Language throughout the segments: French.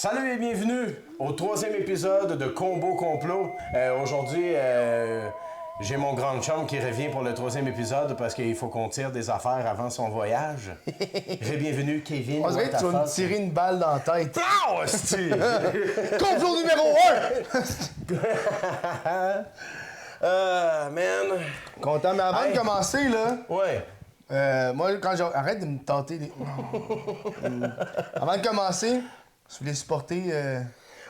Salut et bienvenue au 3e épisode de Combo Complot. Aujourd'hui, j'ai mon grand chum qui revient pour le 3e épisode parce qu'il faut qu'on tire des affaires avant son voyage. Bienvenue, Kevin. On dirait que tu vas me tirer une balle dans la tête. Ah, hostie! Complot numéro 1! Man. Content, mais avant de commencer, là... Ouais. Moi, quand j'ai... Arrête de me tenter les... Avant de commencer, je voulais supporter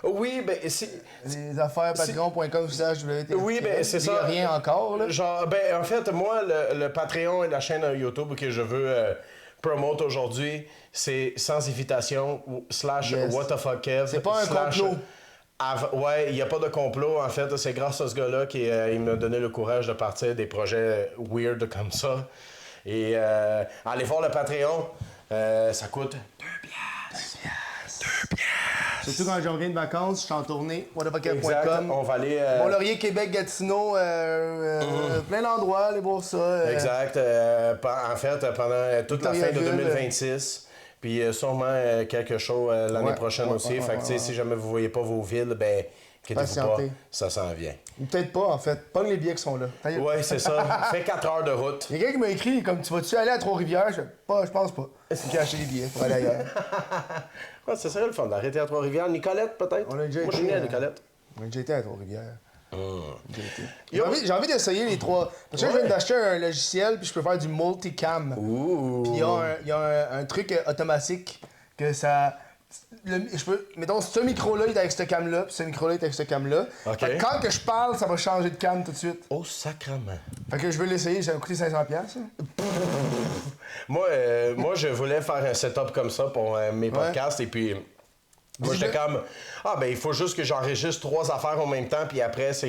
Oui, ben c'est... les affaires patreon.com/WT. Oui, ben c'est ça. Il n'y a rien encore, là. Genre, ben en fait, moi, le Patreon et la chaîne YouTube que je veux promote aujourd'hui, c'est Sans Invitation / What the fuck Kev. C'est pas un complot. Ouais, il n'y a pas de complot. En fait, c'est grâce à ce gars-là qu'il il m'a donné le courage de partir des projets weird comme ça. Et allez voir le Patreon, ça coûte 2 piastres. 2 piastres. Surtout quand je reviens de vacances, je suis en tournée, Exact, whatthefuck.com. on va aller... Mont-Laurier, Québec, Gatineau, plein d'endroits, aller voir ça. Exact. En fait, pendant toute la fin de 2026. Puis sûrement quelque chose l'année prochaine aussi. Fait que si jamais vous voyez pas vos villes, ben, inquiétez-vous pas, ça s'en vient. Ou peut-être pas, en fait. Pogne les billets qui sont là. Ouais, c'est ça. Fait 4 heures de route. Il y a quelqu'un qui m'a écrit, comme tu vas-tu aller à Trois-Rivières? Je pense pas. J'ai acheté les billets pour aller ailleurs. Ouais, c'est ça le fun d'arrêter à Trois-Rivières. Nicolette, peut-être? On a déjà Moi, je suis venu à Nicolette. On a déjà été à Trois-Rivières. J'ai envie d'essayer les trois. Parce que je viens d'acheter un logiciel, puis je peux faire du multicam. Puis il y a un truc automatique que ça... mettons, ce micro-là est avec cette cam-là, puis ce micro-là est avec cette cam-là. Okay. Fait que quand que je parle, ça va changer de cam tout de suite. Oh, sacrement. Fait que je veux l'essayer, ça va coûter 500$. Moi, je voulais faire un setup comme ça pour mes podcasts, et puis... Moi, j'étais comme, il faut juste que j'enregistre 3 affaires en même temps, puis après, ça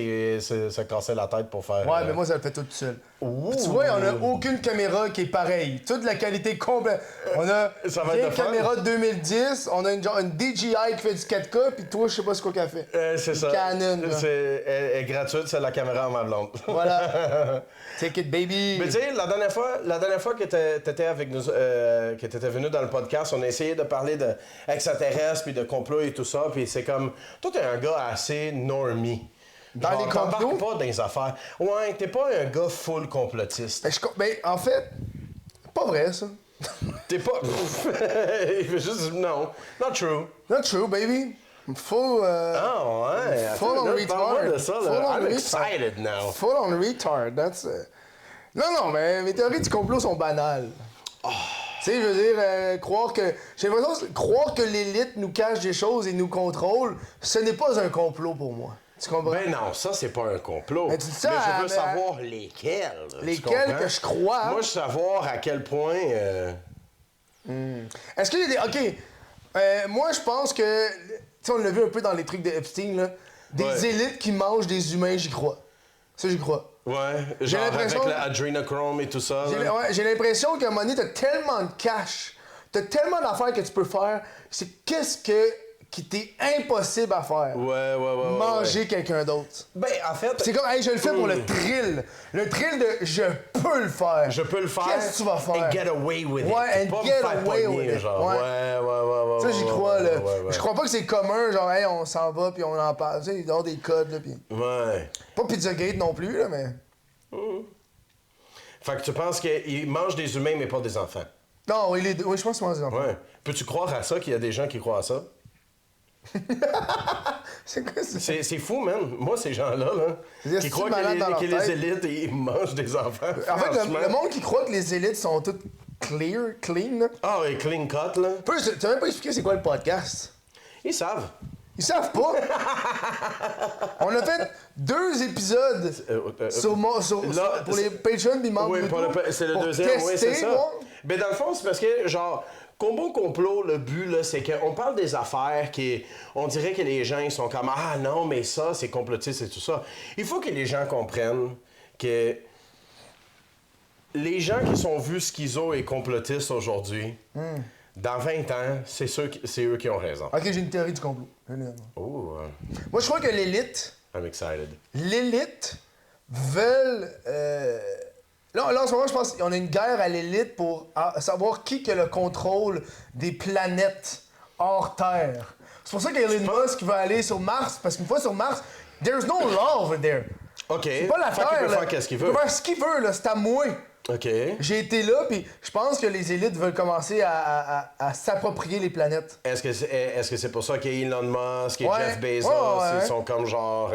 cassait la tête pour faire... Ouais, mais moi, ça le fait tout seul. Tu vois, on a aucune caméra qui est pareille. Toute la qualité complète. On a une caméra de 2010, on a une DJI qui fait du 4K, puis toi, je sais pas ce qu'elle fait. C'est ça. Canon. Elle est gratuite, c'est la caméra à ma blonde. Voilà. Take it, baby. Mais tu sais, la dernière fois que t'étais avec nous, que t'étais venu dans le podcast, on a essayé de parler d'extraterrestres, puis de complots et tout ça, puis c'est comme... Toi, t'es un gars assez normie. Dans les complots? Pas dans les affaires. Ouais, t'es pas un gars full complotiste. Ben, en fait, pas vrai, ça. T'es pas... Il fait juste... Non. Not true. Not true, baby. Full... Oh, ouais. Full on retard. De ça, là. I'm excited now. Full on retard, that's... Non, mais mes théories du complot sont banales. Oh. Tu sais, je veux dire, j'ai l'impression que croire que l'élite nous cache des choses et nous contrôle, ce n'est pas un complot pour moi. Tu comprends? Ben non, ça, c'est pas un complot. Mais tu dis ça, je veux savoir lesquels. Lesquels que je crois. Moi, je veux savoir à quel point... Est-ce qu'il y a des... OK. Moi, je pense que... Tu sais, on l'a vu un peu dans les trucs de Epstein, là. Des élites qui mangent des humains, j'y crois. Ça, j'y crois. Ouais, genre avec l'adrenochrome et tout ça. J'ai l'impression qu'à un moment donné, t'as tellement de cash, t'as tellement d'affaires que tu peux faire, c'est qui t'est impossible à faire. Ouais. Manger quelqu'un d'autre. Ben, en fait... C'est comme, hey, je le fais pour le thrill. Le thrill de je peux le faire. Je peux le faire. Qu'est-ce que tu vas faire? And get away with it. Ouais, and get away with it. Genre. Ouais. Ça, j'y crois, là. Ouais. Je crois pas que c'est commun, genre, hey, on s'en va, puis on en parle. Tu sais, il y a des codes, là, puis... Ouais. Pas Pizzagate non plus, là, mais... Fait que tu penses qu'ils mangent des humains, mais pas des enfants? Non, oui, je pense qu'ils mangent des enfants. Ouais. Peux-tu croire à ça, qu'il y a des gens qui croient à ça? C'est quoi ça? C'est fou, man. Moi, ces gens-là, qui croient que les élites, ils mangent des enfants. En fait, le monde qui croit que les élites sont toutes clean, là. Ah, et clean cut, là. Tu même pas expliqué c'est quoi le podcast. Ils savent. Ils savent pas. On a fait 2 épisodes pour les Patreons des membres c'est le deuxième, oui, c'est ça. Mais dans le fond, c'est parce que, genre... Combo complot, le but, là, c'est qu'on parle des affaires on dirait que les gens, ils sont comme « Ah non, mais ça, c'est complotiste et tout ça. » Il faut que les gens comprennent que les gens qui sont vus schizo et complotistes aujourd'hui, dans 20 ans, c'est eux qui ont raison. Ok, j'ai une théorie du complot. Oh, moi, je crois que l'élite... I'm excited. L'élite veulent... Là, en ce moment, je pense qu'on a une guerre à l'élite pour savoir qui a le contrôle des planètes hors Terre. C'est pour ça qu'Elon Musk va aller sur Mars, parce qu'une fois sur Mars, there's no law over there. OK. C'est pas la Terre, il peut là. faire qu'est-ce qu'il veut. Il peut faire ce qu'il veut, là. C'est à moi. OK. J'ai été là, puis je pense que les élites veulent commencer à s'approprier les planètes. Est-ce que c'est pour ça qu'Elon Musk et Ouais. Jeff Bezos, ils sont comme genre...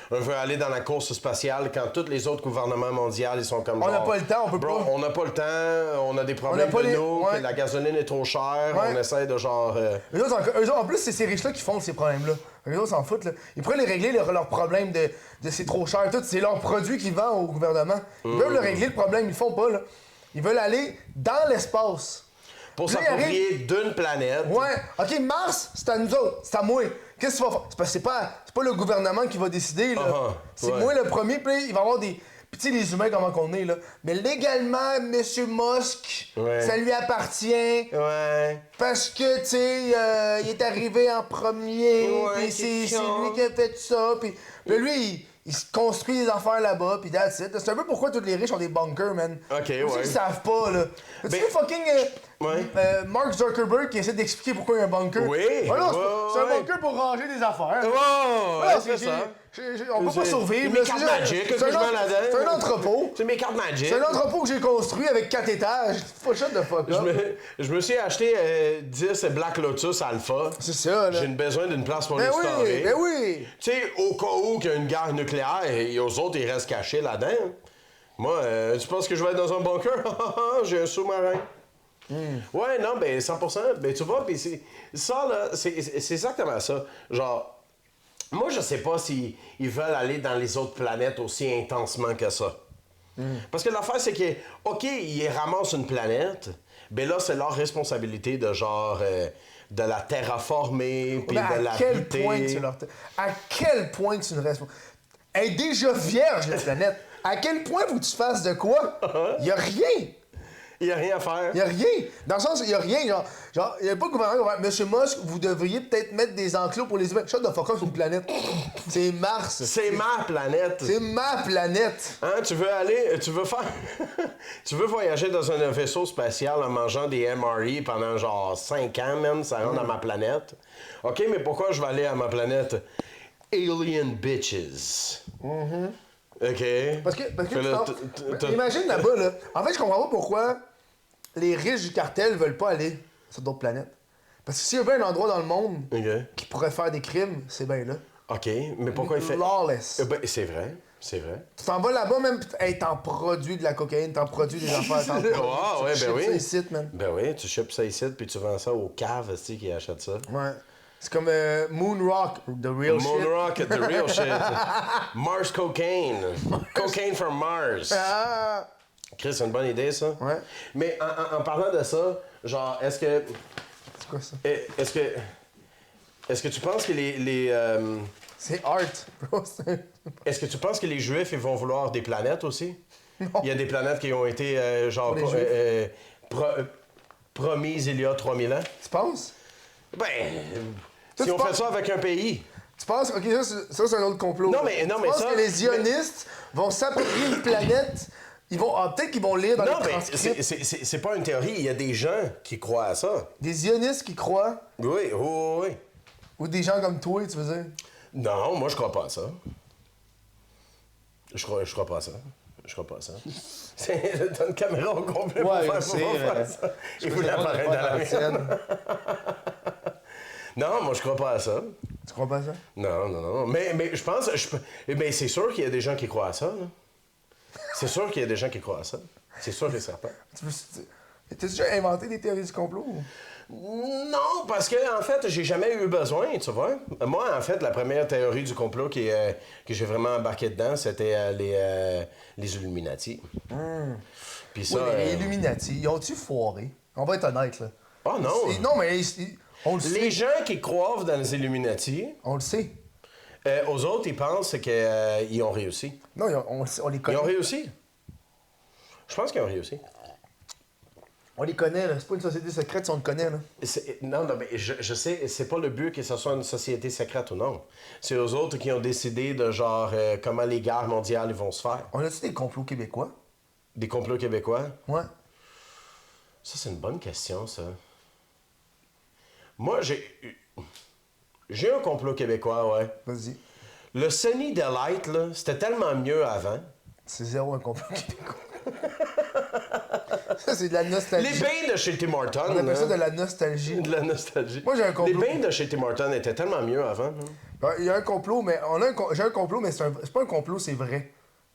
On veut aller dans la course spatiale quand tous les autres gouvernements mondiaux, ils sont comme On genre... n'a pas le temps, on peut Bro, pas. on n'a pas le temps, on a des problèmes pas de nous, ouais. que la gasoline est trop chère, Ouais. on essaie de genre... Eux autres, en plus, c'est ces riches-là qui font ces problèmes-là. Eux autres s'en foutent, là. Ils pourraient les régler, leurs problèmes de c'est trop cher, tout. C'est leurs produits qu'ils vendent au gouvernement. Ils veulent le régler, le problème, ils le font pas, là. Ils veulent aller dans l'espace. Pour Puis là, s'approprier d'une planète. Ouais. OK, Mars, c'est à nous autres. C'est à moi. Qu'est-ce que tu vas faire? C'est parce que c'est pas le gouvernement qui va décider, là. C'est ouais. moi le premier, puis il va y avoir des... Puis tu sais, les humains, comment qu'on est, là. Mais légalement, Monsieur Musk, ça lui appartient. Ouais. Parce que, tu sais, il est arrivé en premier, Ouais, puis c'est lui qui a fait ça, puis lui, il se construit des affaires là-bas, puis that's it. C'est un peu pourquoi tous les riches ont des bunkers, man. OK, Ils ouais. le savent pas, là. Tu sais, fucking Mark Zuckerberg qui essaie d'expliquer pourquoi il y a un bunker. Oui. Ouais, non, c'est un ouais. bunker pour ranger des affaires. Ouais, c'est ça. On peut pas survivre. Mes cartes Magic, C'est un entrepôt. C'est mes cartes Magic. C'est un entrepôt que j'ai construit avec 4 étages. Faut shut the fuck up. Je me suis acheté 10 Black Lotus Alpha. C'est ça, là. J'ai besoin d'une place pour les oui, storer. ben oui. Tu sais, au cas où qu'il y a une guerre nucléaire, et aux autres, ils restent cachés là-dedans. Moi, tu penses que je vais être dans un bunker? J'ai un sous-marin. Ouais, non, ben 100%. Ben tu vois, puis ça, là, c'est exactement ça. Genre, moi, je sais pas s'ils veulent aller dans les autres planètes aussi intensement que ça. Parce que l'affaire, c'est que, OK, ils ramassent une planète, ben là, c'est leur responsabilité de genre... de la terraformer, puis de la À quel point que c'est une responsabilité? Elle est déjà vierge, la planète. À quel point faut que tu fasses de quoi? Y a rien. Il n'y a rien à faire. Il y a rien. Dans le sens, il y a rien. Genre, il n'y a pas de gouvernement qui va dire, Monsieur Musk, vous devriez peut-être mettre des enclos pour les humains. Shut the fuck up, c'est une planète. C'est Mars. C'est ma planète. C'est ma planète. Hein, tu veux aller, tu veux faire... tu veux voyager dans un vaisseau spatial en mangeant des MRE pendant genre 5 ans, même, ça rentre dans ma planète. OK, mais pourquoi je vais aller à ma planète? Alien bitches. OK. Parce que imagine là-bas, là. En fait, je comprends pas pourquoi les riches du cartel veulent pas aller sur d'autres planètes. Parce que s'il y avait un endroit dans le monde qui pourrait faire des crimes, c'est bien là. OK, mais pourquoi il fait... Lawless. Ben, c'est vrai. Tu t'en vas là-bas, même, hey, t'en produis de la cocaïne, t'en produis des affaires, t'en produis. Ouais, ben oui. Ça ici, man. Ben oui, tu chipes ça ici, puis tu vends ça aux caves, tu sais, qui achètent ça. Ouais. C'est comme Moonrock, the real shit. Moonrock, the real shit. Mars cocaine. Cocaine from Mars. Ah! Chris, c'est une bonne idée, ça. Ouais. Mais en parlant de ça, genre, est-ce que... C'est quoi ça? Est-ce que tu penses que les C'est art, bro. Est-ce que tu penses que les Juifs, ils vont vouloir des planètes aussi? Non. Il y a des planètes qui ont été, genre, promises il y a 3000 ans. Tu penses? Ben, si on fait ça avec un pays. Tu penses? Ok, ça c'est un autre complot. Non, mais tu penses que les zionistes vont s'approprier une planète? Peut-être qu'ils vont lire dans les transcripts. C'est pas une théorie. Il y a des gens qui croient à ça. Des zionistes qui croient? Oui. Ou des gens comme toi, tu veux dire? Non, moi, je crois pas à ça. Je crois pas à ça. T'as une caméra au complet pour faire ça. Il voulait apparaître dans la mienne. Non, moi, je crois pas à ça. Tu crois pas à ça? Non. Mais je pense... Mais c'est sûr qu'il y a des gens qui croient à ça, là. C'est sûr qu'il y a des gens qui croient à ça. C'est sûr et certain. T'as déjà inventé des théories du complot? Non, parce que en fait, j'ai jamais eu besoin, tu vois. Moi, en fait, la première théorie du complot que j'ai vraiment embarqué dedans, c'était les Illuminati. Puis ça... Oui, les Illuminati, ils ont-tu foiré? On va être honnête, là. Oh non! Non, mais on le sait. Les gens qui croient dans les Illuminati... On le sait. Aux autres, ils pensent qu'ils ont réussi. Non, on les connaît. Ils ont réussi. Je pense qu'ils ont réussi. On les connaît, là. C'est pas une société secrète si on le connaît, là. Non, mais je sais, c'est pas le but que ce soit une société secrète ou non. C'est eux autres qui ont décidé de genre comment les guerres mondiales vont se faire. On a-tu des complots québécois? Des complots québécois? Ouais. Ça, c'est une bonne question, ça. Moi, J'ai un complot québécois, ouais. Vas-y. Le Sunny Delight, là, c'était tellement mieux avant. C'est zéro un complot québécois. Ça, c'est de la nostalgie. Les bains de chez Tim Hortons. On appelle ça de la nostalgie. De la nostalgie. Moi, j'ai un complot. Les bains de chez Tim Hortons étaient tellement mieux avant. Il y a un complot, mais j'ai un complot, mais c'est pas un complot, c'est vrai.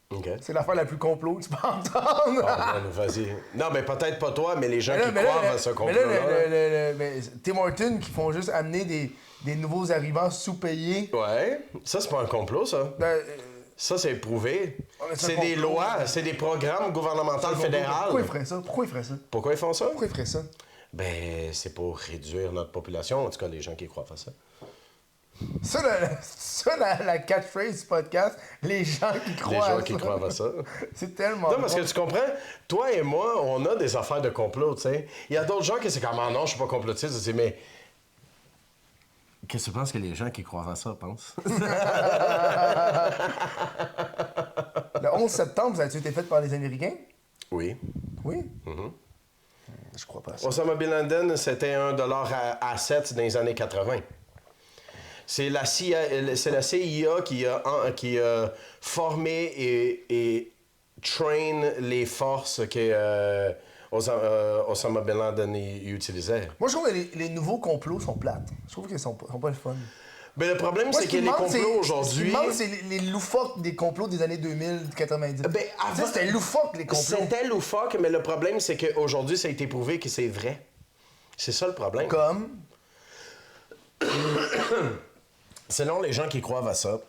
OK. C'est l'affaire la plus complot que tu peux entendre. Ah, man, vas-y. Non, mais peut-être pas toi, mais les gens qui croient à ce complot-là. Mais Tim Hortons qui font juste amener des nouveaux arrivants sous-payés. Ouais. Ça, c'est pas un complot, ça. Ça, c'est prouvé. C'est des lois, c'est des programmes gouvernementaux fédéraux. Pourquoi ils feraient ça? Pourquoi ils font ça? Pourquoi ils feraient ça? Ben, c'est pour réduire notre population, en tout cas, les gens qui croient à ça. Ça, la catchphrase du podcast, les gens qui croient à ça. C'est tellement Non, parce que tu comprends, toi et moi, on a des affaires de complot, tu sais. Il y a d'autres gens qui c'est comme, ah non, je suis pas complotiste. Je dis, mais qu'est-ce que tu penses que les gens qui croient à ça pensent? Le 11 septembre, ça a-tu été fait par les Américains? Oui. Oui? Je crois pas à ça. Osama Bin Laden, c'était $1 à 7 dans les années 80. C'est la CIA qui a formé et train les forces que Osama Bin Laden utilisait. Moi, je trouve que les nouveaux complots sont plates. Je trouve qu'ils sont pas le fun. Mais le problème, c'est que les complots aujourd'hui... Ce qui manque, c'est les loufoques des complots des années 2000-90. Ben, avant... C'était loufoque, les complots. C'était loufoque, mais le problème, c'est qu'aujourd'hui, ça a été prouvé que c'est vrai. C'est ça le problème. Comme? Selon les gens qui croient à ça,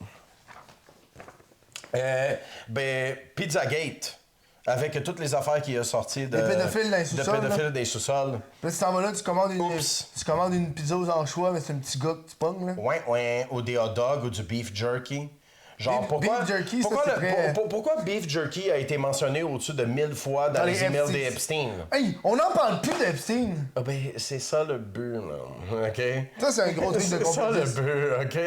Pizzagate, avec toutes les affaires qui a sorties de... Les pédophiles dans les sous-sols. De pédophiles dans les sous-sols. Là, tu t'en vas là, tu commandes une pizza aux anchois, mais c'est un petit gars que tu pognes, là. Ouais, ou des hot dogs, ou du beef jerky. Genre, pourquoi... Beef jerky, pourquoi beef jerky a été mentionné au-dessus de 1000 fois dans les emails des Epstein? Hey, on n'en parle plus d'Epstein! Ah ben, c'est ça le but, là. OK? Ça, c'est un gros truc de compétition. C'est ça le but, OK?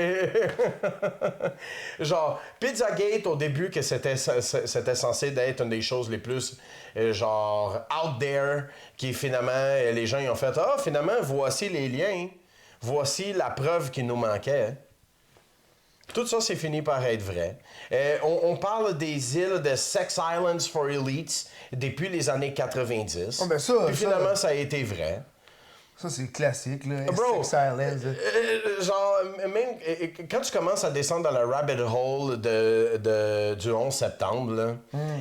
Genre, Pizzagate, au début, que c'était censé être une des choses les plus, genre, out there, qui finalement, les gens ils ont fait, ah, finalement, voici les liens. Voici la preuve qui nous manquait. Tout ça, c'est fini par être vrai. On parle des îles de Sex Islands for Elites depuis les années 90. Oh, ben ça, puis finalement, ça a été vrai. Ça, c'est classique, là. Bro, Sex Islands. genre, même quand tu commences à descendre dans le rabbit hole du 11 septembre, là,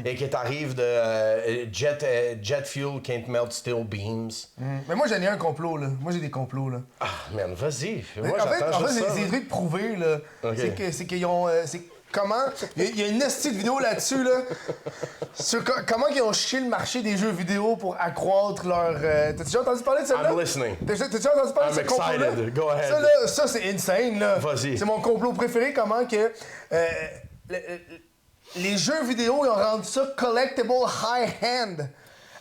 et que t'arrives de jet fuel can't melt steel beams. Mais moi, j'en ai un complot, là. Moi, j'ai des complots, là. Ah, man, vas-y. Moi, en j'attends fait, juste ça. c'est des trucs prouvés, là. Okay. C'est qu'ils ont... comment... Il y a une petite vidéo là-dessus, là, sur comment ils ont chié le marché des jeux vidéo pour accroître leur... T'as déjà entendu parler de ça, là? I'm listening. T'as déjà entendu parler de ce I'm complot-là? excited. Go ahead. Ça, là, ça, c'est insane, là. Vas-y. C'est mon complot préféré, comment que... les jeux vidéo, ils ont rendu ça collectible high-hand.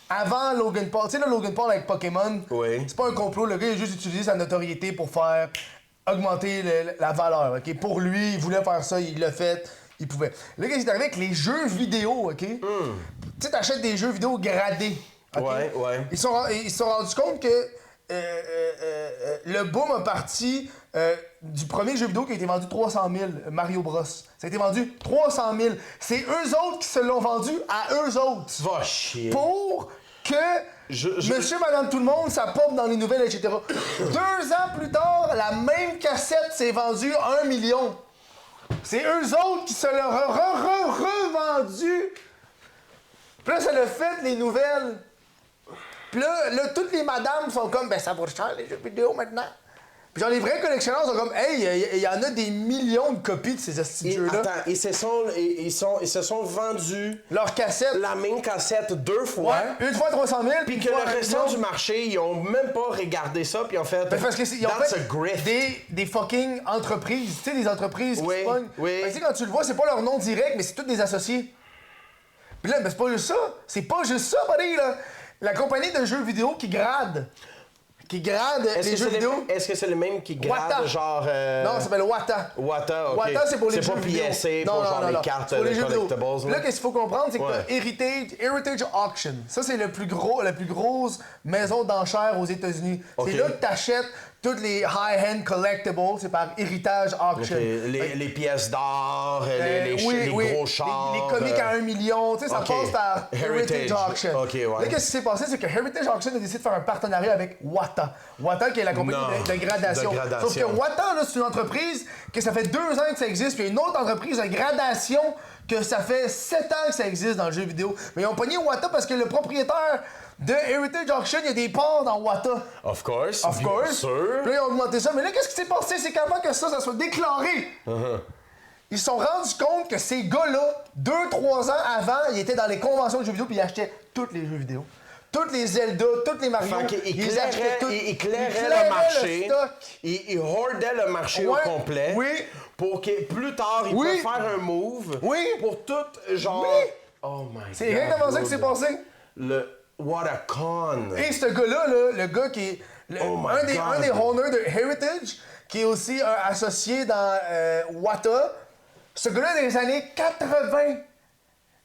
Avant Logan Paul. Tu sais, là, Logan Paul avec Pokémon, oui. C'est pas un complot. Le gars, il a juste utilisé sa notoriété pour faire augmenter la valeur. OK? Pour lui, il voulait faire ça, il l'a fait, il pouvait. Le gars, il est arrivé avec les jeux vidéo. OK? Tu sais, t'achètes des jeux vidéo gradés. Okay? Ouais. Ils se sont rendus compte que le boom a parti du premier jeu vidéo qui a été vendu 300 000, Mario Bros. Ça a été vendu 300 000. C'est eux autres qui se l'ont vendu à eux autres. Va chier. Pour que monsieur, madame, tout le monde, ça pop dans les nouvelles, etc. 2 ans plus tard, la même cassette s'est vendue 1 million. C'est eux autres qui se l'ont revendu. Puis là, ça l'a fait, les nouvelles. Puis là, toutes les madames sont comme, ben ça vaut cher les jeux vidéo maintenant. Puis genre, les vrais collectionneurs sont comme, hey, il y en a des millions de copies de ces jeux-là. Attends, ils se sont vendus leur cassette. La même cassette 2 fois. Ouais, une fois 300 000. Puis que le restant du marché, ils ont même pas regardé ça, puis ils ont fait. Ben, parce qu'ils ont fait des fucking entreprises. Tu sais, des entreprises qui se pognent. Oui. Tu sais, quand tu le vois, c'est pas leur nom direct, mais c'est tous des associés. Puis là, ben, c'est pas juste ça. C'est pas juste ça, buddy, là. La compagnie de jeux vidéo qui grade les jeux vidéo. Est-ce que c'est le même qui grade, Wata. genre... Non, ça s'appelle Wata. Wata, OK. Wata, c'est pour les jeux vidéo. C'est pas PSA, pour genre les cartes pour les jeux vidéo. collectibles. Là, qu'est-ce qu'il faut comprendre, c'est que t'as Heritage Auction. Ça, c'est la plus grosse maison d'enchères aux États-Unis. Okay. C'est là que t'achètes Toutes les high-end collectibles, c'est par héritage auction. Les pièces d'or, les gros chars. Les comics à 1 million, tu sais, ça passe par Heritage Auction. Okay, ouais. Là, qu'est-ce qui s'est passé, c'est que Heritage Auction a décidé de faire un partenariat avec Wata. Wata, qui est la compagnie de gradation. Sauf que Wata, là, c'est une entreprise que ça fait 2 ans que ça existe, puis une autre entreprise de gradation que ça fait 7 ans que ça existe dans le jeu vidéo. Mais ils ont pogné Wata parce que le propriétaire de Heritage Auction, il y a des parts dans Wata. Of course. Bien sûr. Puis là, ils ont augmenté ça. Mais là, qu'est-ce qui s'est passé? C'est qu'avant que ça soit déclaré, ils se sont rendus compte que ces gars-là, 2-3 ans avant, ils étaient dans les conventions de jeux vidéo puis ils achetaient tous les jeux vidéo. Toutes les Zelda, toutes les Mario, ils achetaient tout. Ils éclairaient le marché. Ils hoardaient le marché au complet. Oui. Pour que plus tard, ils peuvent faire un move. Oui. Pour tout, genre... Oui. Oh my God. C'est exactement ça qui s'est passé. What a con! Et ce gars-là, le gars qui est un des owners de Heritage, qui est aussi un associé dans Wata, ce gars-là, dans les années 80,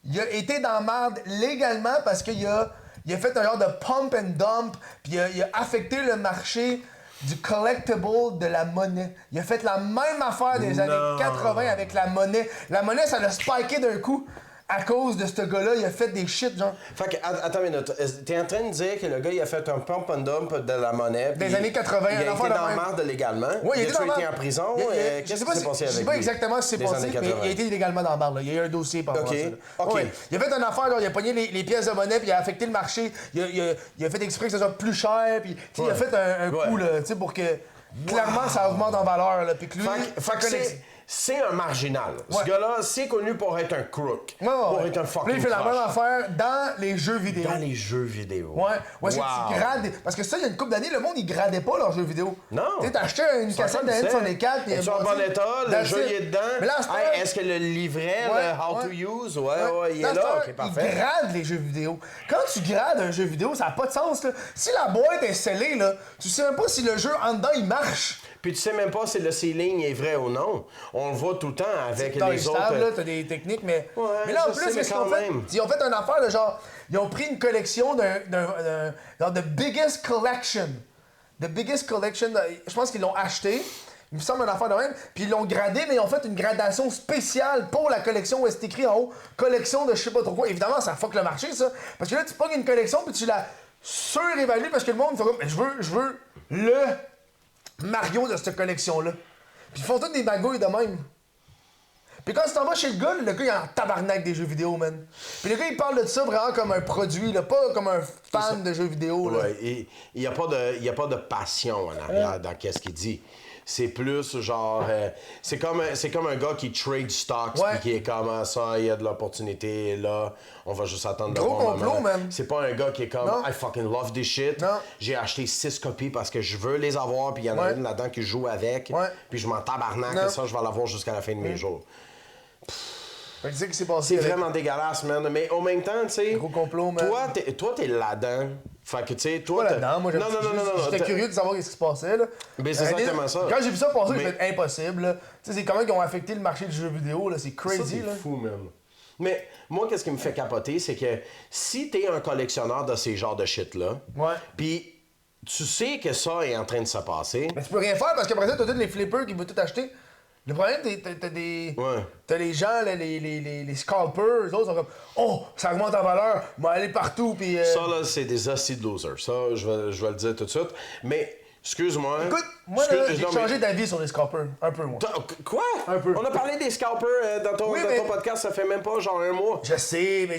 il a été dans la merde légalement parce qu'il a fait un genre de pump and dump, puis il a affecté le marché du collectible de la monnaie. Il a fait la même affaire des années 80 avec la monnaie. La monnaie, ça l'a spiké d'un coup. À cause de ce gars-là, il a fait des shit, genre. Fait que, attends une minute. T'es en train de dire que le gars, il a fait un pump and dump de la monnaie. Des années 80, il a été dans la merde légalement. Oui, il a été en prison. Qu'est-ce qui s'est passé avec lui? Je sais pas exactement ce qui s'est passé, mais il a été illégalement dans la merde. Il y a eu un dossier par rapport à ça. OK. Ouais. Il a fait une affaire, là, il a pogné les pièces de monnaie, puis il a affecté le marché. Il a fait exprès que ça soit plus cher, puis il a fait un coup, là, tu sais, pour que clairement ça augmente en valeur, là. Puis que lui, c'est un marginal. Ce gars-là, c'est connu pour être un crook. Pour être un fucking il fait la même affaire dans les jeux vidéo. Dans les jeux vidéo. Ouais. Où est-ce que tu grades... Parce que ça, il y a une couple d'années, le monde, il gradait pas leurs jeux vidéo. Non. Tu sais, t'achetais une cassette de N64... Ils sont en bon état, le jeu il est dedans. Mais là, est-ce que le livret, le How to Use, il est là, OK, parfait. Ils gradent les jeux vidéo. Quand tu grades un jeu vidéo, ça n'a pas de sens, là. Si la boîte est scellée, là, tu sais même pas si le jeu en dedans, il marche. Puis tu sais même pas si le ceiling est vrai ou non. On le voit tout le temps avec les autres. Stable, là, t'as des techniques, mais... mais là, en plus, qu'est-ce qu'ils ont fait? Ils ont fait une affaire de genre... Ils ont pris une collection genre de Biggest Collection. The Biggest Collection, je pense qu'ils l'ont acheté. Il me semble une affaire de même. Puis ils l'ont gradé, mais ils ont fait une gradation spéciale pour la collection où c'est écrit en haut « Collection de je sais pas trop quoi ». Évidemment, ça fuck le marché, ça. Parce que là, tu pognes une collection, puis tu la surévalues parce que le monde fait comme « Je veux le... Mario de cette collection-là. Puis ils font toutes des magouilles de même. Puis quand tu t'en vas chez le gars il est en tabarnak des jeux vidéo, man. Puis le gars, il parle de ça vraiment comme un produit, là, pas comme un fan de jeux vidéo. Là. Ouais, il n'y a pas de passion en arrière dans qu'est-ce qu'il dit. C'est plus genre... c'est comme un gars qui trade stocks puis qui est comme ça, il y a de l'opportunité là, on va juste attendre de voir complot, man. C'est pas un gars qui est comme I fucking love this shit. Non. J'ai acheté 6 copies parce que je veux les avoir puis il y en a une là-dedans qui joue avec. Puis je m'en tabarnak et ça, je vais l'avoir jusqu'à la fin de mes jours. C'est vraiment dégueulasse, man. Mais en même temps, tu sais... Gros complot, man. Toi, t'es là-dedans. Fait que, tu sais, toi... Pas là-dedans, moi, j'étais curieux de savoir ce qui se passait, là. Mais c'est exactement ça. Quand j'ai vu ça passer, j'ai fait impossible, là. Tu sais, c'est comment ils ont affecté le marché du jeu vidéo, là. C'est crazy, là. C'est fou, man. Mais moi, qu'est-ce qui me fait capoter, c'est que si t'es un collectionneur de ces genres de shit-là, puis tu sais que ça est en train de se passer... Mais tu peux rien faire, parce qu'après ça, t'as tous les flippers qui veulent tout acheter. Le problème, t'as les gens, là, les scalpers, eux autres sont comme « Oh, ça augmente en valeur, on va aller partout, puis... Ça, là, c'est des hosties de losers. Ça, je vais le dire tout de suite. Mais, excuse-moi... Écoute, moi, j'ai changé d'avis sur les scalpers. Un peu, moi. Quoi? Un peu. On a parlé des scalpers dans ton podcast, ça fait même pas genre un mois. Je sais, mais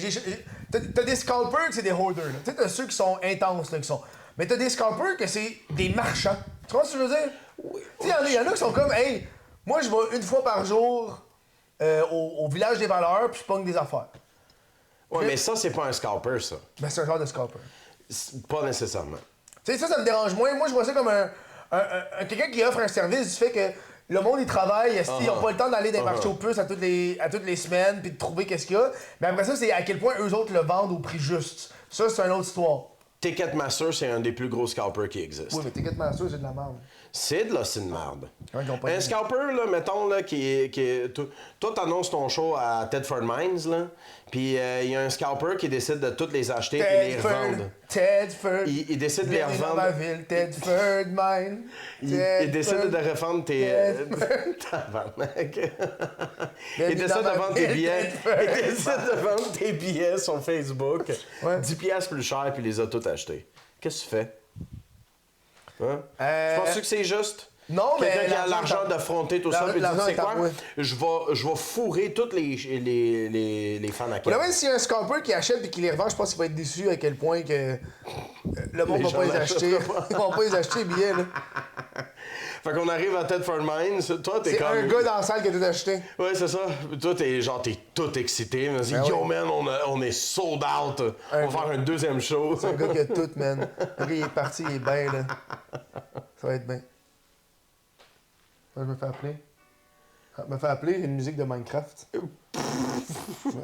t'as des scalpers que c'est des holders. Tu sais, t'as ceux qui sont intenses, là, qui sont... Mais t'as des scalpers que c'est des marchands. Tu vois ce que je veux dire? Oui. Tu sais, il y en a qui sont comme « Hey... » Moi, je vais une fois par jour au village des valeurs, puis je pogne des affaires. Ouais, mais ça, c'est pas un scalper, ça. Ben, c'est un genre de scalper. Pas nécessairement. Tu sais, ça me dérange moins. Moi, je vois ça comme quelqu'un qui offre un service du fait que le monde, il travaille, ils n'ont pas le temps d'aller dans les marchés aux puces à toutes les semaines, puis de trouver qu'est-ce qu'il y a. Mais après ça, c'est à quel point eux autres le vendent au prix juste. Ça, c'est une autre histoire. Ticketmaster, c'est un des plus gros scalpers qui existent. Oui, mais Ticketmaster, c'est de la merde. c'est de l'hostie de merde. Ouais, ils ont pas Un dit. scalper, là, mettons, là, toi, t'annonces ton show à Tedford Mines, là, puis il y a un scalper qui décide de toutes les acheter et les revendre. Tedford. Il décide de les Bienvenue dans revendre. ma ville, Tedford Mine. Il décide de revendre tes... Tabarnak. Il décide de vendre tes billets. Il décide de vendre tes billets sur Facebook. Ouais. 10 piastres plus cher, puis il les a tous achetés. Qu'est-ce que tu fais? Hein? Tu penses que c'est juste? Non, mais Quelqu'un qui a l'argent d'affronter tout ça, puis dit, l'argent tu sais est à quoi? moi. Je vais fourrer tous les fans à Pour Ken. le même, s'il y a un scalper qui achète et qui les revend, je pense qu'il va être déçu à quel point que le monde Les va gens pas les acheter. l'achèteront pas. Ils vont pas les acheter, les billets. Là. Fait qu'on arrive à Tedford Mines. Toi, t'es C'est comme... un gars dans la salle qui a tout acheté. Ouais, c'est ça. Toi, t'es tout excité. On dit, yo, man, on est sold out. On va faire un deuxième show. C'est un gars qui a tout, man. Le gars, il est parti, il est bien, là. Ça va être bien. Là, je me fais appeler. Ah, je me fais appeler, j'ai une musique de Minecraft.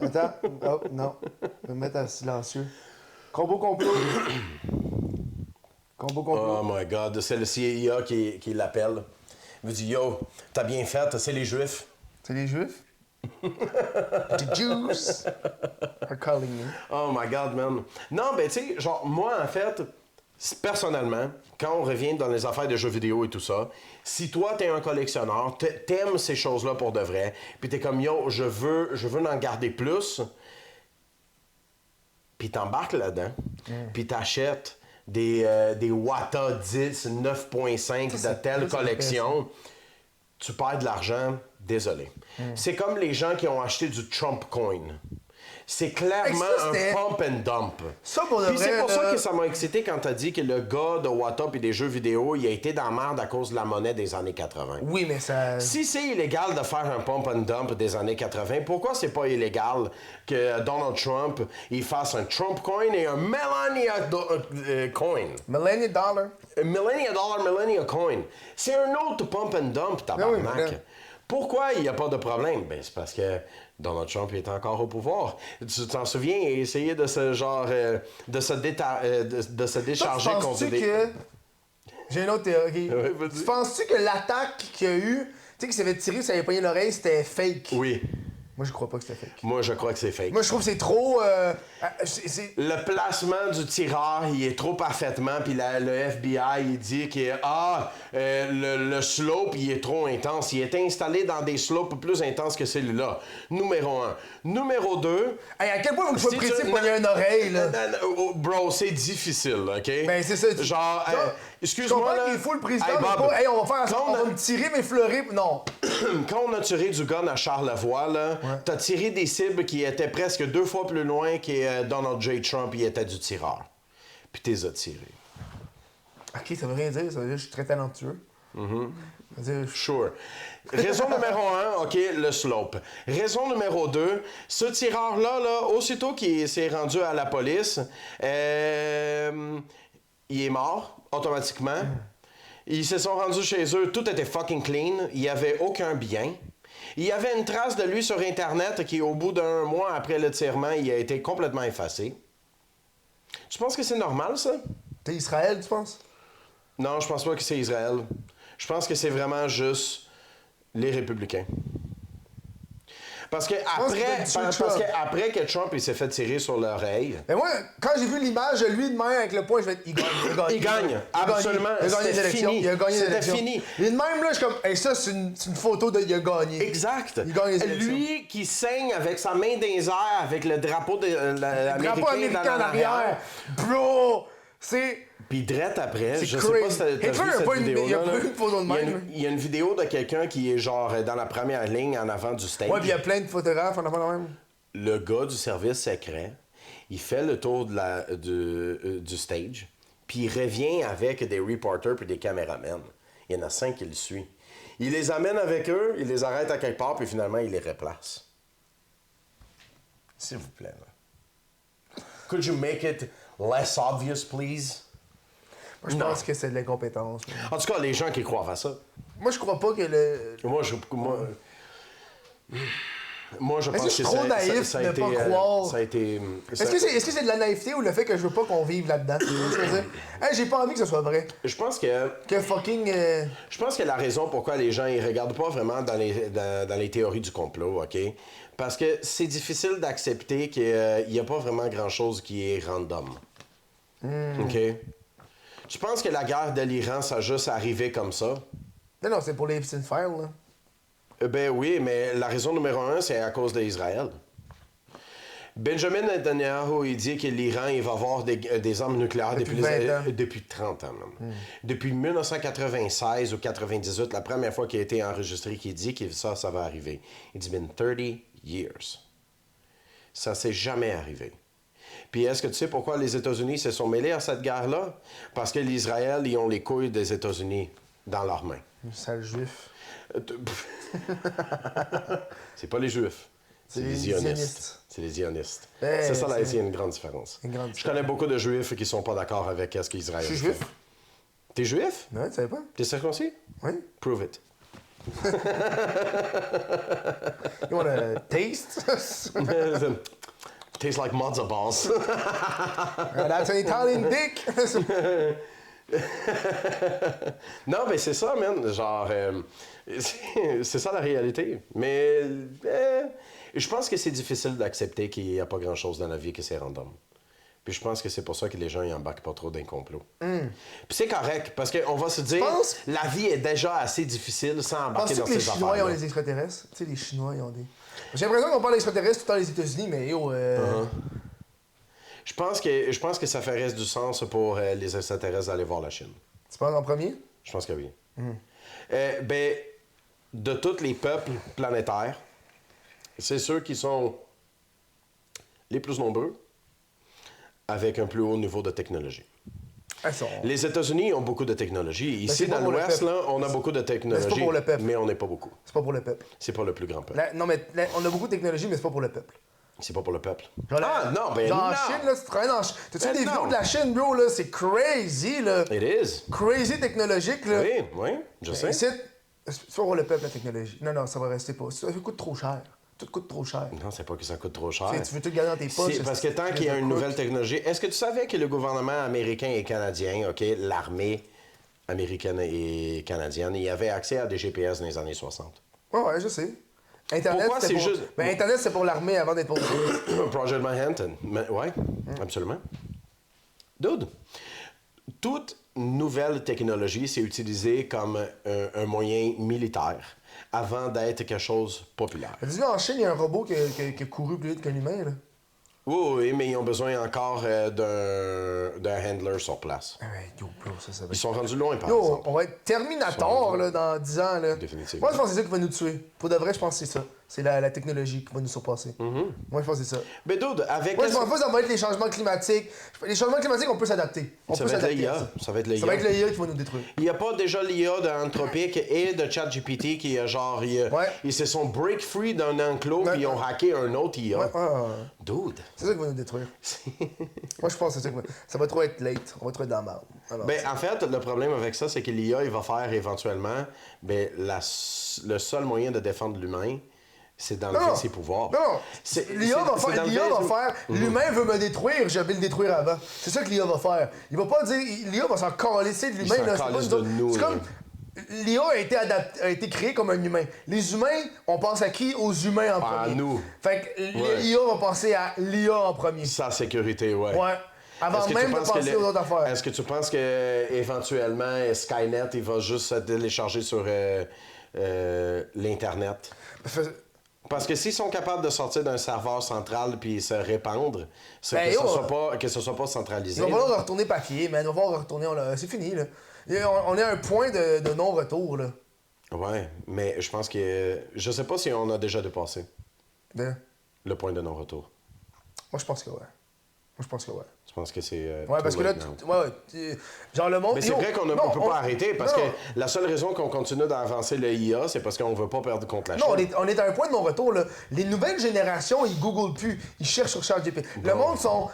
Attends. Oh, non. Je vais me mettre à silencieux. Combo complot. Combo complot. Oh my God, c'est le CIA qui l'appelle. Il me dit, yo, t'as bien fait, c'est les Juifs. C'est les Juifs? The Jews are calling me. Oh my God, man. Non, ben, tu sais, genre, moi, en fait, personnellement, quand on revient dans les affaires de jeux vidéo et tout ça, si toi, t'es un collectionneur, t'aimes ces choses-là pour de vrai, puis t'es comme, yo, je veux en garder plus, puis t'embarques là-dedans, puis t'achètes des Wata 10 9.5 de telle collection, tu perds de l'argent, désolé. C'est comme les gens qui ont acheté du Trump Coin. C'est clairement un pump and dump. Ça, pour de Puis vrai, c'est pour là... ça que ça m'a excité quand t'as dit que le gars de Wata et des jeux vidéo, il a été dans la merde à cause de la monnaie des années 80. Oui, mais ça... Si c'est illégal de faire un pump and dump des années 80, pourquoi c'est pas illégal que Donald Trump il fasse un Trump coin et un Melania coin? Millennial Dollar. Millennia dollar, Millennia coin. C'est un autre pump and dump, tabarnak. oui, mais... Pourquoi il n'y a pas de problème? Ben, c'est parce que Donald Trump est encore au pouvoir. Tu t'en souviens, il a essayé de se, genre, de se décharger Toi, contre penses-tu des... que... J'ai une autre théorie. Ouais, vas-y. Tu penses-tu que l'attaque qu'il y a eu, tu sais, qu'il s'est fait tirer, ça avait pogné l'oreille, c'était fake? Oui. Moi, je crois pas que c'était fake. Moi, je crois que c'est fake. Moi, je trouve que c'est trop... Le placement du tireur, il est trop parfaitement, puis le FBI, il dit que le slope, il est trop intense. Il est installé dans des slopes plus intenses que celui-là. Numéro 1. Numéro 2... Hey, à quel point faut que je sois Si précis tu- pour pogner une oreille, là? Bro, c'est difficile, OK? Ben, c'est ça. Genre, Je excuse-moi, comprends là... qu'il faut le président, Hey, mais Bob, pas... Hey, on va faire... quand On on a- va me tirer, m'effleurer... Non. Quand on a tiré du gun à Charlevoix, là, t'as tiré des cibles qui étaient presque 2 fois plus loin que Donald J. Trump, il était du tireur. Puis t'es as tiré. OK, ça veut rien dire. Ça veut dire que je suis très talentueux. Ça veut dire... Sure. Raison numéro 1, OK, le slope. Raison numéro 2, ce tireur-là, là, aussitôt qu'il s'est rendu à la police, il est mort automatiquement. Ils se sont rendus chez eux, tout était fucking clean, il n'y avait aucun bien. Il y avait une trace de lui sur Internet qui, au bout d'un mois après le tirement, il a été complètement effacé. Tu penses que c'est normal, ça? T'es Israël, tu penses? Non, je pense pas que c'est Israël. Je pense que c'est vraiment juste les républicains. Parce que après que Trump il s'est fait tirer sur l'oreille. Mais moi, quand j'ai vu l'image de lui de même avec le point, je vais être... Il gagne. Il gagne, absolument. Il a gagné les C'était élections. fini. Il a gagné les C'était élections. fini. Et de même, là, je suis comme... Hey, ça, c'est une photo de... Il a gagné. Exact. Il gagne les élections. Lui qui saigne avec sa main dans les airs avec le drapeau Drapeau américain en arrière. Bro! C'est... Puis drette après, C'est je sais pas crazy. si t'as Hitler vu a cette pas une- vidéo-là. il a pas là. une photo de même, là. Il y a une vidéo de quelqu'un qui est genre dans la première ligne en avant du stage. Ouais, puis il y a plein de photographes en avant de même. Le gars du service secret, il fait le tour du stage, puis il revient avec des reporters puis des caméramans. Il y en a 5 qui le suivent. Il les amène avec eux, il les arrête à quelque part, puis finalement, il les replace. S'il vous plaît. Là. Could you make it less obvious, please? Moi, je Non. pense que c'est de l'incompétence. En tout cas, les gens qui croient à ça. Moi, je crois pas que le... Moi, je pense que c'est trop naïf ça a de été, pas croire. ça a été... Est-ce que c'est de la naïveté ou le fait que je veux pas qu'on vive là-dedans? Tu vois ce que je veux dire? Hey, j'ai pas envie que ce soit vrai. Je pense que... Que fucking... Je pense que la raison pourquoi les gens ils regardent pas vraiment dans les théories du complot, OK? Parce que c'est difficile d'accepter qu'il n'y a pas vraiment grand-chose qui est random. OK? Tu penses que la guerre de l'Iran, ça a juste arrivé comme ça? Non, c'est pour les Epstein Files, là. Ben oui, mais la raison numéro 1, c'est à cause d'Israël. Benjamin Netanyahu, il dit que l'Iran, il va avoir des armes nucléaires depuis 30 ans. Même. Depuis 1996 ou 98, la première fois qu'il a été enregistré, qu'il dit que ça va arriver. Il dit « been 30 years ». Ça s'est jamais arrivé. Puis est-ce que tu sais pourquoi les États-Unis se sont mêlés à cette guerre-là? Parce que l'Israël, ils ont les couilles des États-Unis dans leurs mains. Sale juif. C'est pas les Juifs. C'est les zionistes. C'est les zionistes. C'est ça, là, c'est une grande différence. Je connais beaucoup de Juifs qui sont pas d'accord avec ce qu'Israël fait. Je suis juif. T'es juif? Non, tu savais pas? T'es circoncis? Oui. Prove it. You wanna taste? Tastes like matzo balls. That's an Italian dick! Non, mais c'est ça, man. Genre, c'est ça la réalité. Mais je pense que c'est difficile d'accepter qu'il n'y a pas grand-chose dans la vie que c'est random. Puis je pense que c'est pour ça que les gens n'embarquent pas trop d'un complot. Puis c'est correct, parce qu'on va se dire, la vie est déjà assez difficile sans embarquer dans ces affaires. Penses-tu que les Chinois ont les extraterrestres? Tu sais, les Chinois, ils ont des... J'ai l'impression qu'on parle d'extraterrestres tout le temps les États-Unis, mais yo... Je pense que ça ferait du sens pour les extraterrestres d'aller voir la Chine. Tu penses en premier? Je pense que oui. Ben, de tous les peuples planétaires, c'est ceux qui sont les plus nombreux avec un plus haut niveau de technologie. Les États-Unis ont beaucoup de technologie. Ici, dans l'Ouest, là, on a beaucoup de technologie, c'est pas pour le peuple. mais on n'est pas beaucoup. C'est pas pour le peuple. C'est pas le plus grand peuple. Non, mais on a beaucoup de technologie, mais c'est pas pour le peuple. C'est pas pour le peuple. Non, ben non! En Chine, là, tu travailles dans... T'as-tu des vidéos de la Chine, bro, là? C'est crazy, là! It is. Crazy technologique, là! Oui, je sais. C'est pas pour le peuple, la technologie. Non, ça va rester pas. Ça coûte trop cher. Tout coûte trop cher. Non, c'est pas que ça coûte trop cher. Tu veux tout garder dans tes poches. Parce que tant qu'il y a une nouvelle technologie... Est-ce que tu savais que le gouvernement américain et canadien, OK, l'armée américaine et canadienne, il avait accès à des GPS dans les années 60? Ouais, je sais. Internet, pourquoi c'est juste... Mais Internet, c'est pour l'armée avant d'être pour... Project Manhattan. Oui, absolument. Dude, toute nouvelle technologie, c'est utilisé comme un moyen militaire avant d'être quelque chose de populaire. Dis-le, en Chine, il y a un robot qui a couru plus vite qu'un humain, là. Oui, mais ils ont besoin encore d'un handler sur place. Yo, bro, ça va Ils sont rendus loin, par exemple. On va être Terminator, là, dans 10 ans, là. Définitivement. Moi, je pense que c'est ça qui va nous tuer. Pour de vrai, je pense que c'est ça. C'est la technologie qui va nous surpasser. Moi, je pense que c'est ça. Mais dude, avec... Moi, je pense pas que ça va être les changements climatiques. Les changements climatiques, on peut s'adapter. Ça va être l'IA. Ça va être l'IA qui va nous détruire. Il n'y a pas déjà l'IA d'Anthropic et de ChatGPT qui, genre, ils se sont break free d'un enclos puis ils ont hacké un autre IA. Dude. C'est ça qui va nous détruire. Moi, je pense que c'est ça. Ça va trop être late. On va trop être dans la merde. Ben, en fait, le problème avec ça, c'est que l'IA, il va faire éventuellement, ben, le seul moyen de défendre l'humain, c'est d'enlever ses pouvoirs. Non, l'IA va faire, l'humain veut me détruire, je vais le détruire avant. C'est ça que l'IA va faire. Il va pas dire, l'IA va s'en calisser de l'humain. C'est comme, l'IA a été créée comme un humain. Les humains, on pense à qui? Aux humains en premier. À nous. Fait que l'IA va penser à l'IA en premier. Sa sécurité, ouais. Avant même de penser aux autres affaires. Est-ce que tu penses que éventuellement Skynet, il va juste se télécharger sur l'Internet? Parce que s'ils sont capables de sortir d'un serveur central puis se répandre, c'est que ce soit pas centralisé. Il va falloir retourner papier, man. Il va falloir retourner... C'est fini, là. On est à un point de non-retour, là. Ouais, mais je pense que... Je sais pas si on a déjà dépassé le point de non-retour. Moi, je pense que ouais. Je pense que ouais. Je pense que c'est... ouais, parce que là, genre le monde... Mais c'est vrai qu'on ne peut pas arrêter, parce que la seule raison qu'on continue d'avancer le IA, c'est parce qu'on veut pas perdre contre la Chine. Non, on est à un point de non-retour, là. Les nouvelles générations, ils googlent plus. Ils cherchent sur ChatGPT. Le monde sont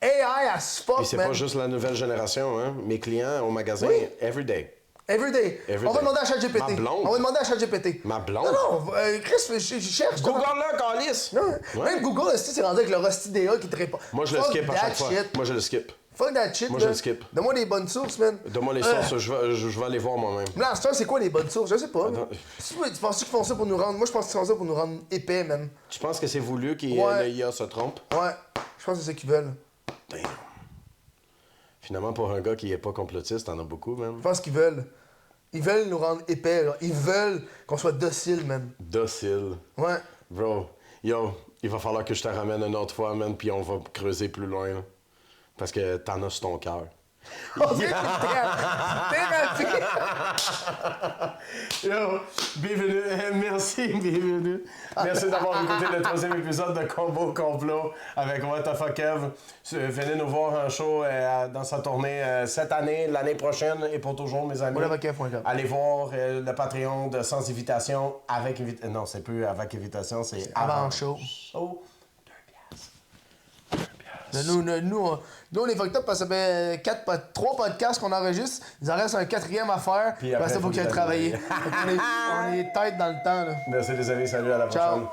AI as fuck, man. Et c'est pas juste la nouvelle génération, hein. Mes clients au magasin, every day. Everyday. On va demander à ChatGPT. Ma blonde. On va demander à ChatGPT. Ma blonde? Non, Chris, je cherche. Google-le, Calice! Non, même Google, c'est rendu avec le Rusty DA qui te répond. Moi, je le skip à chaque fois. Moi, je le skip. Fuck that shit, Moi, je le skip. Donne-moi des bonnes sources, man. Donne-moi les sources, je vais aller voir moi-même. Là, c'est quoi les bonnes sources? Je sais pas. Tu penses qu'ils font ça pour nous rendre... Moi, je pense qu'ils font ça pour nous rendre épais, man. Tu penses que c'est voulu que l'IA se trompe? Ouais, je pense que c'est ça qu'ils veulent. Damn. Finalement, pour un gars qui est pas complotiste, t'en as beaucoup, man. Je pense qu'ils veulent. Ils veulent nous rendre épais, là. Ils veulent qu'on soit docile, man. Docile. Ouais. Bro, yo, il va falloir que je te ramène une autre fois, man, puis on va creuser plus loin, là. Parce que t'en as sur ton cœur. On dirait que t'es Yo, bienvenue, merci, bienvenue. Merci d'avoir écouté le 3e épisode de Combo Complot avec What the fuck Kev. Venez nous voir un show dans sa tournée cette année, l'année prochaine et pour toujours, mes amis. Allez voir le Patreon de Sans Invitation avec invitation. Non, c'est plus avec invitation, c'est avant le show. Nous, on est fucked up parce que ça fait 3 podcasts qu'on enregistre. Il en reste un 4e à faire. Puis après, il faut qu'il aille travailler. On est tête dans le temps. Là. Merci les amis, salut, à la prochaine. Ciao.